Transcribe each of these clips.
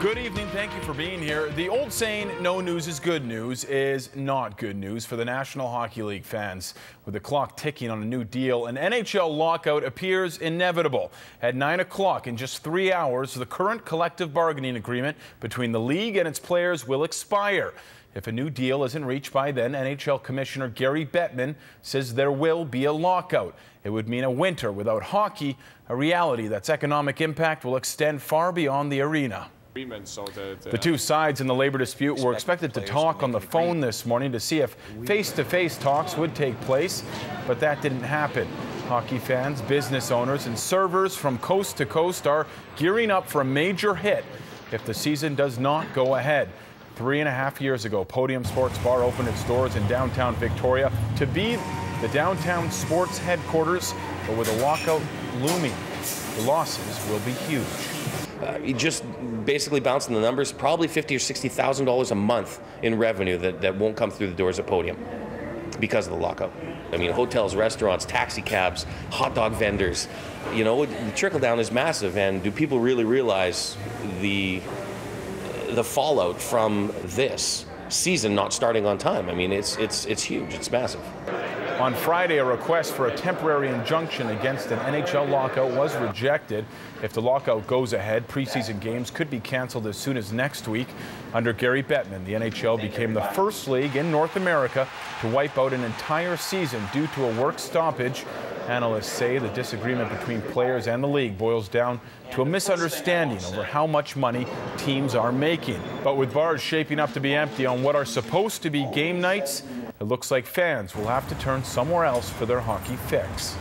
Good evening. Thank you for being here. The old saying, no news is good news, is not good news for the National Hockey League fans. With the clock ticking on a new deal, an NHL lockout appears inevitable. At 9 o'clock, in just 3 hours, the current collective bargaining agreement between the league and its players will expire. If a new deal isn't reached by then, NHL Commissioner Gary Bettman says there will be a lockout. It would mean a winter without hockey, a reality that's economic impact will extend far beyond the arena. The two sides in the labor dispute were expected to talk on the phone this morning to see if face-to-face talks would take place, but that didn't happen. Hockey fans, business owners, and servers from coast to coast are gearing up for a major hit if the season does not go ahead. 3.5 years ago, Podium Sports Bar opened its doors in downtown Victoria to be the downtown sports headquarters, but with a lockout looming, the losses will be huge. You just basically bouncing the numbers, probably $50,000 or $60,000 a month in revenue that won't come through the doors at Podium because of the lockout. I mean, hotels, restaurants, taxi cabs, hot dog vendors, you know, the trickle down is massive. And do people really realize the fallout from this season not starting on time? I mean, it's huge, it's massive. On Friday, a request for a temporary injunction against an NHL lockout was rejected. If the lockout goes ahead, preseason games could be canceled as soon as next week. Under Gary Bettman, the NHL became the first league in North America to wipe out an entire season due to a work stoppage. Analysts say the disagreement between players and the league boils down to a misunderstanding over how much money teams are making. But with bars shaping up to be empty on what are supposed to be game nights, it looks like fans will have to turn somewhere else for their hockey fix.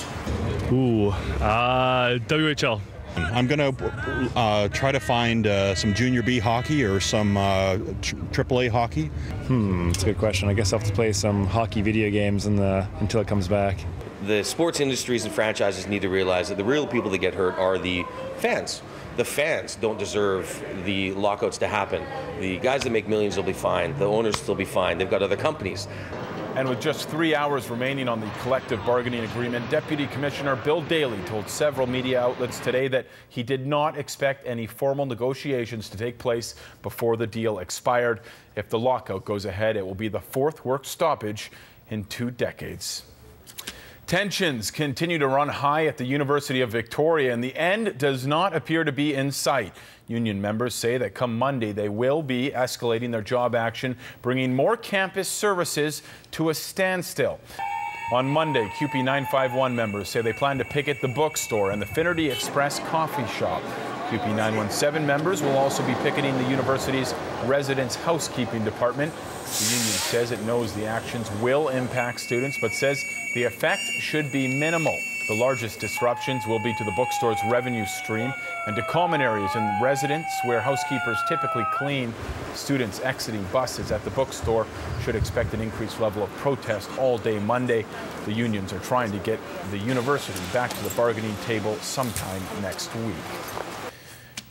WHL. I'm going to try to find some Junior B hockey or some AAA hockey. That's a good question. I guess I'll have to play some hockey video games until it comes back. The sports industries and franchises need to realize that the real people that get hurt are the fans. The fans don't deserve the lockouts to happen. The guys that make millions will be fine. The owners will still be fine. They've got other companies. And with just 3 hours remaining on the collective bargaining agreement, Deputy Commissioner Bill Daly told several media outlets today that he did not expect any formal negotiations to take place before the deal expired. If the lockout goes ahead, it will be the fourth work stoppage in 2 decades. Tensions continue to run high at the University of Victoria, and the end does not appear to be in sight. Union members say that come Monday, they will be escalating their job action, bringing more campus services to a standstill. On Monday, CUPE 951 members say they plan to picket the bookstore and the Finnerty Express coffee shop. CUPE 917 members will also be picketing the university's residence housekeeping department. The union says it knows the actions will impact students, but says the effect should be minimal. The largest disruptions will be to the bookstore's revenue stream and to common areas and residents where housekeepers typically clean. Students exiting buses at the bookstore should expect an increased level of protest all day Monday. The unions are trying to get the university back to the bargaining table sometime next week.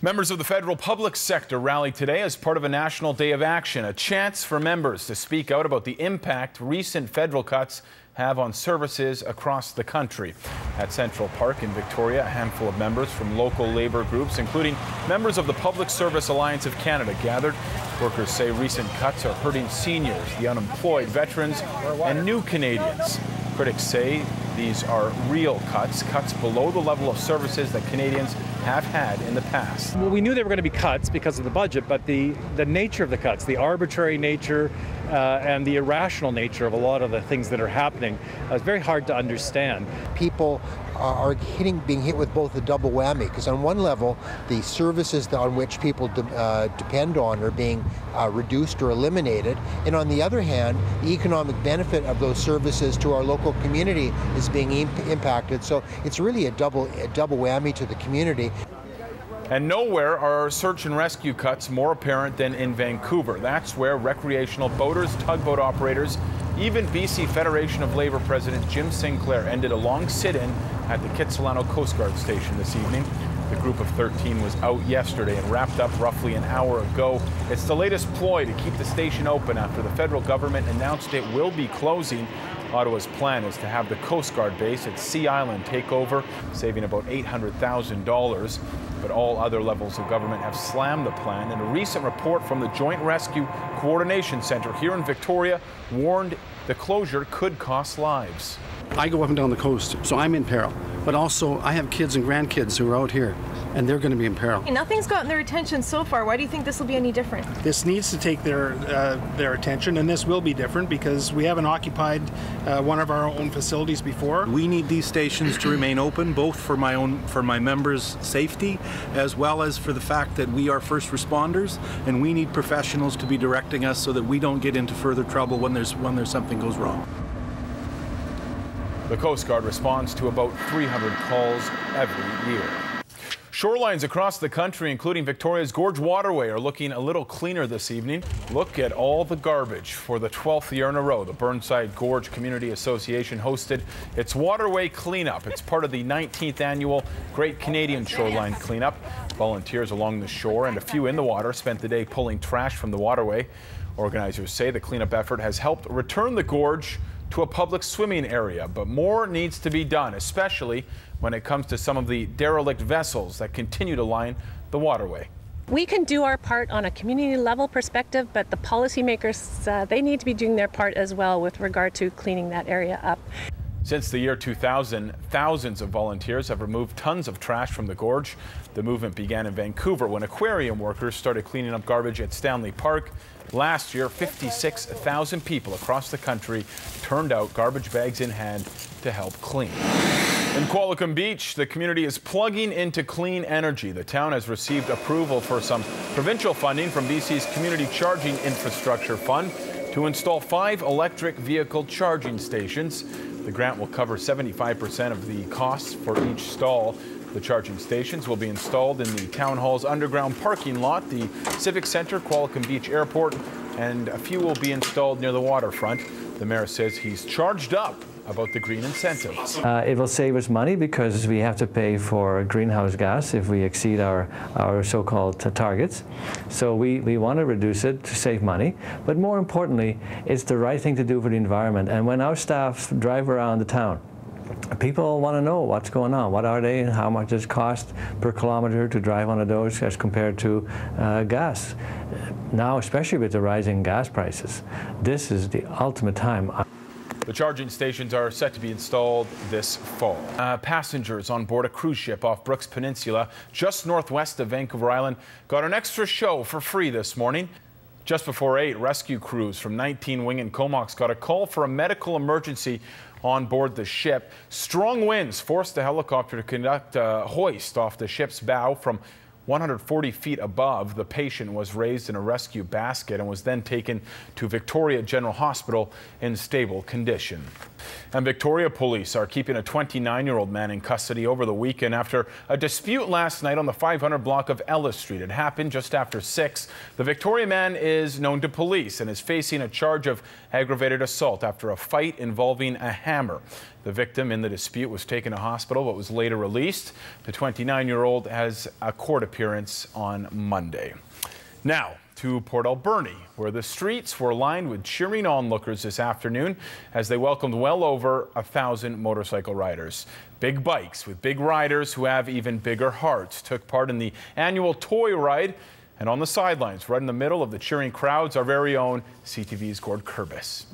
Members of the federal public sector rallied today as part of a national day of action, a chance for members to speak out about the impact recent federal cuts have on services across the country. At Central Park in Victoria, a handful of members from local labor groups, including members of the Public Service Alliance of Canada, gathered. Workers say recent cuts are hurting seniors, the unemployed, veterans, and new Canadians. Critics say these are real cuts below the level of services that Canadians have had in the past. Well, we knew there were going to be cuts because of the budget, but the nature of the cuts, the arbitrary nature and the irrational nature of a lot of the things that are happening is very hard to understand. People are being hit with both a double whammy, because on one level, the services on which people depend on are being reduced or eliminated, and on the other hand, the economic benefit of those services to our local community is being impacted. So it's really a double whammy to the community. And nowhere are search and rescue cuts more apparent than in Vancouver. That's where recreational boaters, tugboat operators, even BC Federation of Labour President Jim Sinclair ended a long sit-in at the Kitsilano Coast Guard Station this evening. The group of 13 was out yesterday and wrapped up roughly an hour ago. It's the latest ploy to keep the station open after the federal government announced it will be closing. Ottawa's plan is to have the Coast Guard base at Sea Island take over, saving about $800,000. but all other levels of government have slammed the plan. And a recent report from the Joint Rescue Coordination Centre here in Victoria warned the closure could cost lives. I go up and down the coast, so I'm in peril. But also, I have kids and grandkids who are out here, and they're going to be in peril. Nothing's gotten their attention so far. Why do you think this will be any different? This needs to take their attention, and this will be different because we haven't occupied one of our own facilities before. We need these stations to remain open, both for my members' safety, as well as for the fact that we are first responders, and we need professionals to be directing us so that we don't get into further trouble when there's something goes wrong. The Coast Guard responds to about 300 calls every year. Shorelines across the country, including Victoria's Gorge Waterway, are looking a little cleaner this evening. Look at all the garbage. For the 12th year in a row, the Burnside Gorge Community Association hosted its Waterway Cleanup. It's part of the 19th annual Great Canadian Shoreline Cleanup. Volunteers along the shore and a few in the water spent the day pulling trash from the waterway. Organizers say the cleanup effort has helped return the gorge to a public swimming area, but more needs to be done, especially when it comes to some of the derelict vessels that continue to line the waterway. We can do our part on a community level perspective, but the policymakers, they need to be doing their part as well with regard to cleaning that area up. Since the year 2000, thousands of volunteers have removed tons of trash from the gorge. The movement began in Vancouver when aquarium workers started cleaning up garbage at Stanley Park. Last year, 56,000 people across the country turned out garbage bags in hand to help clean. In Qualicum Beach, the community is plugging into clean energy. The town has received approval for some provincial funding from BC's Community Charging Infrastructure Fund to install 5 electric vehicle charging stations. The grant will cover 75% of the costs for each stall. The charging stations will be installed in the Town Hall's underground parking lot, the Civic Centre, Qualicum Beach Airport, and a few will be installed near the waterfront. The mayor says he's charged up about the green incentives. It will save us money because we have to pay for greenhouse gas if we exceed our so-called targets. So we want to reduce it to save money, but more importantly, it's the right thing to do for the environment. And when our staff drive around the town, people want to know what's going on. What are they and how much does it cost per kilometer to drive one of those as compared to gas? Now, especially with the rising gas prices, this is the ultimate time. The charging stations are set to be installed this fall. Passengers on board a cruise ship off Brooke Peninsula, just northwest of Vancouver Island, got an extra show for free this morning. Just before 8, rescue crews from 19 Wing and Comox got a call for a medical emergency on board the ship. Strong winds forced the helicopter to conduct a hoist off the ship's bow from 140 feet above. The patient was raised in a rescue basket and was then taken to Victoria General Hospital in stable condition. And Victoria police are keeping a 29-year-old man in custody over the weekend after a dispute last night on the 500 block of Ellis Street. It happened just after 6. The Victoria man is known to police and is facing a charge of aggravated assault after a fight involving a hammer. The victim in the dispute was taken to hospital but was later released. The 29-year-old has a court appearance on Monday. Now to Port Alberni, where the streets were lined with cheering onlookers this afternoon as they welcomed well over 1,000 motorcycle riders. Big bikes with big riders who have even bigger hearts took part in the annual toy ride. And on the sidelines, right in the middle of the cheering crowds, our very own CTV's Gorge Kurbis.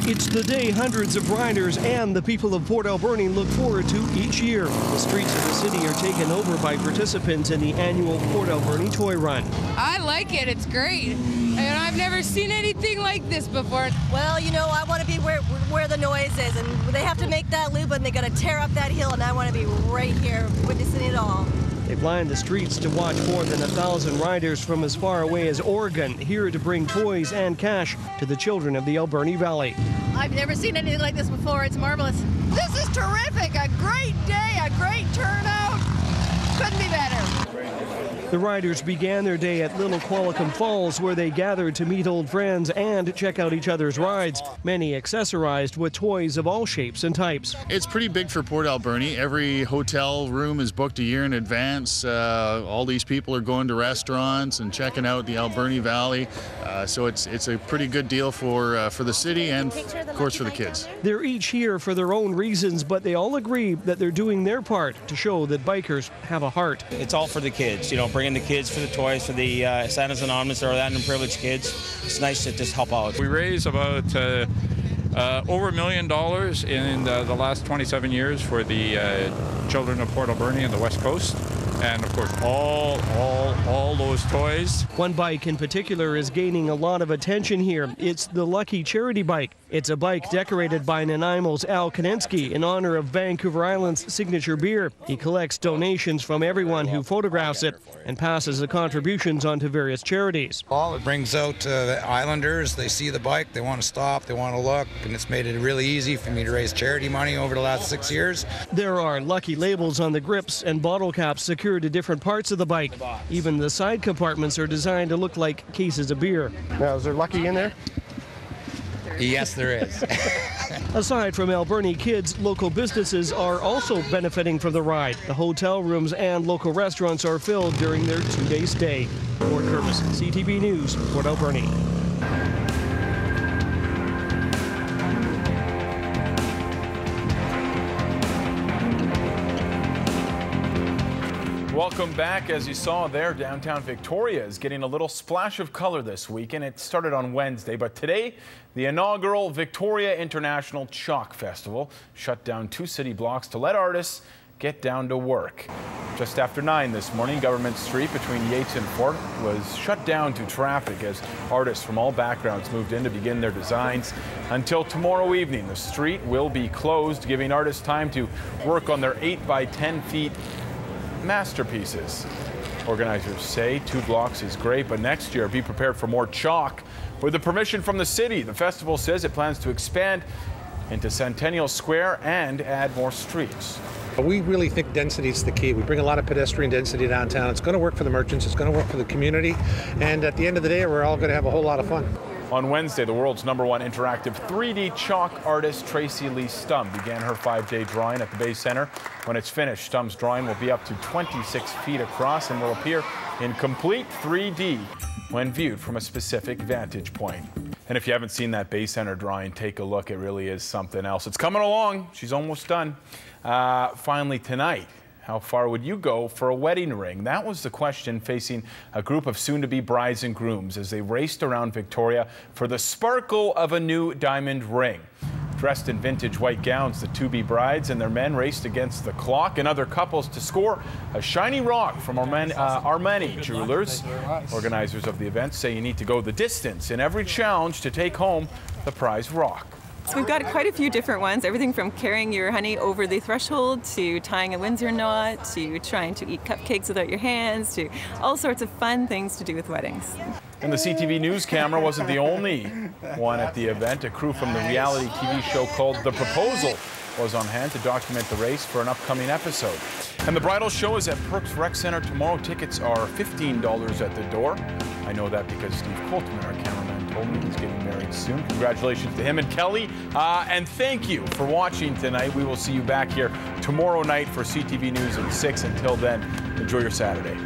It's the day hundreds of riders and the people of Port Alberni look forward to each year. The streets of the city are taken over by participants in the annual Port Alberni Toy Run. I like it. It's great. And I've never seen anything like this before. Well, you know, I want to be where the noise is, and they have to make that loop and they got to tear up that hill, and I want to be right here witnessing it all. They've lined the streets to watch more than 1,000 riders from as far away as Oregon, here to bring toys and cash to the children of the Alberni Valley. I've never seen anything like this before. It's marvelous. This is terrific. A great day, a great turnout. Couldn't be better. The riders began their day at Little Qualicum Falls, where they gathered to meet old friends and check out each other's rides, many accessorized with toys of all shapes and types. It's pretty big for Port Alberni. Every hotel room is booked a year in advance. All these people are going to restaurants and checking out the Alberni Valley. So it's a pretty good deal for the city and, of course, for the kids. They're each here for their own reasons, but they all agree that they're doing their part to show that bikers have a heart. It's all for the kids, you know, bringing the kids for the toys, for the Santa's Anonymous or that underprivileged kids. It's nice to just help out. We raise about over $1 million in the last 27 years for the children of Port Alberni and the West Coast. And of course, all those toys. One bike in particular is gaining a lot of attention here. It's the Lucky Charity Bike. It's a bike decorated by Nanaimo's Al Konensky in honor of Vancouver Island's signature beer. He collects donations from everyone who photographs it and passes the contributions on to various charities. Well, it brings out the Islanders. They see the bike, they want to stop, they want to look, and it's made it really easy for me to raise charity money over the last 6 years. There are lucky labels on the grips and bottle caps secured to different parts of the bike. Even the side compartments are designed to look like cases of beer. Now, is there Lucky in there? Yes, there is. Aside from Alberni kids, local businesses are also benefiting from the ride. The hotel rooms and local restaurants are filled during their two-day stay. Fort Curtis, CTV News, Port Alberni. Welcome back. As you saw there, downtown Victoria is getting a little splash of color this week, and it started on Wednesday. But today, the inaugural Victoria International Chalk Festival shut down 2 city blocks to let artists get down to work. Just after 9 this morning, Government Street between Yates and Fort was shut down to traffic as artists from all backgrounds moved in to begin their designs. Until tomorrow evening, the street will be closed, giving artists time to work on their 8 by 10 feet masterpieces. Organizers say 2 blocks is great, but next year be prepared for more chalk. With the permission from the city, the festival says it plans to expand into Centennial Square and add more streets. We really think density is the key. We bring a lot of pedestrian density downtown. It's going to work for the merchants, it's going to work for the community, and at the end of the day, we're all going to have a whole lot of fun. On Wednesday, the world's #1 interactive 3D chalk artist Tracy Lee Stum began her 5-day drawing at the Bay Center. When it's finished, Stum's drawing will be up to 26 feet across and will appear in complete 3D when viewed from a specific vantage point. And if you haven't seen that Bay Center drawing, take a look. It really is something else. It's coming along. She's almost done. Finally tonight, how far would you go for a wedding ring? That was the question facing a group of soon-to-be brides and grooms as they raced around Victoria for the sparkle of a new diamond ring. Dressed in vintage white gowns, the to-be brides and their men raced against the clock and other couples to score a shiny rock from Armani Jewelers. Organizers of the event say you need to go the distance in every challenge to take home the prize rock. So we've got quite a few different ones, everything from carrying your honey over the threshold to tying a Windsor knot to trying to eat cupcakes without your hands to all sorts of fun things to do with weddings. And the CTV News camera wasn't the only one at the event. A crew from the reality TV show called The Proposal was on hand to document the race for an upcoming episode. And the bridal show is at Perks Rec Center tomorrow. Tickets are $15 at the door. I know that because Steve Coltman, our cameraman, told me he's getting married soon. Congratulations to him and Kelly. And thank you for watching tonight. We will see you back here tomorrow night for CTV News at 6. Until then, enjoy your Saturday.